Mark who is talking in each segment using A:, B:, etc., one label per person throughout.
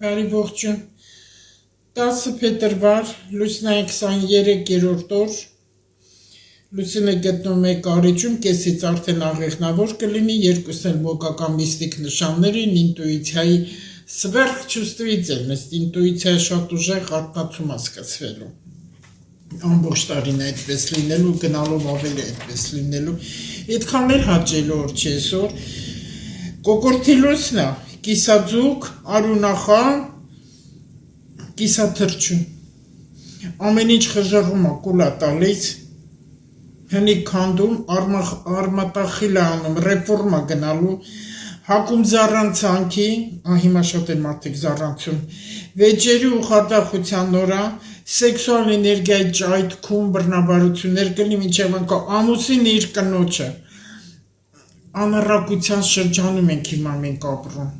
A: Բարի ողջույն, 10 փետրվար, լուսնային 23-րդ օր, լուսինը գտնում է կարիճում, կեսից արդեն աղեղնավոր կլինի, երկուսն էլ մոգական միստիկ նշաններին, ինտուիցիայի սվերխչուստվիձելն, ըստ ինտուիցիա շատ ուժեղ արտնացում հասկացվելու, ամբողջ տարին այդպես լինելու, գնալով ավելի այդպես լինելու, այդքան էլ հաճելու օր չի այսօր, կոկորդի լուսնա, կիսաձուկ, արունախան, կիսաթրջուն, ամեն ինչ խժռում է, կուլ է տալիս, հնիկ քանդում, արմատախիլ է անում, ռեֆորմա գնալու, հակում զառանցանքի, հիմա շատ են մարդիկ զառանցում, վեճերի ու խարդախության նորա, սեքսուալ էներգիայի ճայթքում, բռնաբարություններ կլինի, մինչև անգա ամուսին իր կնոջը, անառակության շրջանում ենք հիմա մենք ապրում,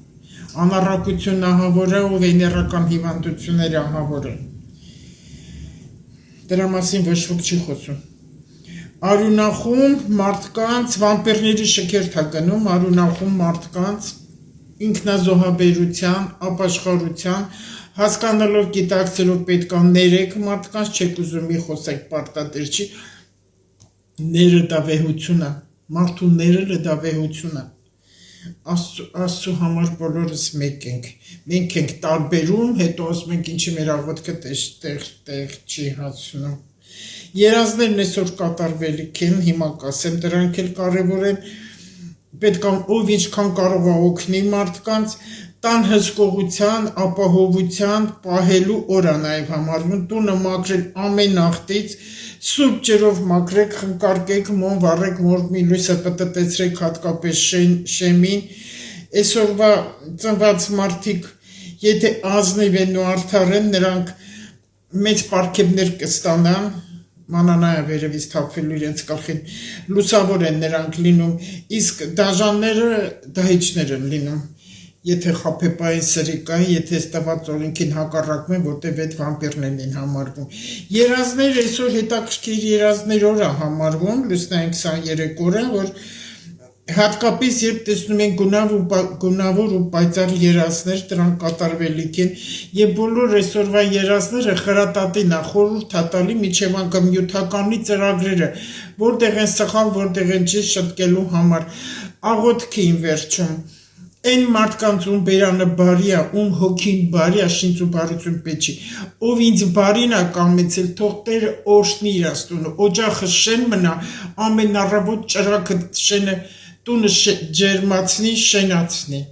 A: անառակությունն ահավոր է ու վեներական հիվանդությունները ահավոր են, դրա մասին ոչ ոք չի խոսում, արյունախում մարդկանց, վամպիրների շքերթ է գնում, արյունախում մարդկանց, ինքնազոհաբերության, ապաշխարության, հասկանալով գիտակցելով պետք է ներեք մարդկանց, չեք ուզում մի խոսեք պարտադիր չի, ները դա վեհություն է, մարդու ներելը դա վեհություն է, Աստծու համար բոլորս մեկ ենք, մենք ենք տարբերում, հետո ասում ենք ինչի մեր աղոտքը տեղ չի հասնում, երազներն այսօր կատարվելիք են, հիմա կասեմ, դրանք էլ կարևոր են, պետք է ով ինչքան կարող է օգնի մարդկանց, տան հսկողության, ապահովության, պահելու օր է նաև համարվում, տունը մաքրել ամեն աղտից, սուրբ ջրով մաքրեք, խնկարկեք, մոմ վառեք, մորմի լույսը պտտեցրեք հատկապես շեմին, այսօրվա ծնված մարդիկ, եթե ազնիվ են ու արդար են, նրանք մեծ պարգևներ կստանան, մանանայը վերևից թափվելու իրենց գլխին, լուսավոր են նրանք լինում, իսկ դաժանները դահիճներ են լինում, եթե խաբեբային սրիկային, եթե ստված օրենքին հակառակում են, որտև այդ վամպիրներն են համարվում, երազներ այսօր հետաքրքիր երազներ օր է համարվում, լուսնային 23 օրը, որ հատկապես երբ տեսնում են գունավոր ու պայծառ երազներ, դրանք կատարվելիք են եւ բոլոր այսօրվա երազները խրատատին է, խորհուրդ է տալի միջև անգամ նյութականի ծրագրերը, որտեղ են սխալ, որտեղ են ճիշտ շտկելու համար, աղոթքին վերջում, այն մարդկանց ում բերանը բարի է, ում հոգին բարի է, շինց ու բարություն պետք չի, ով ինձ բարին է կամեցել, թող Տերը օրհնի իր տունը, օջախը շեն մնա, ամեն առավոտ ճրագը շենը տունը ջերմացնի, շենացնի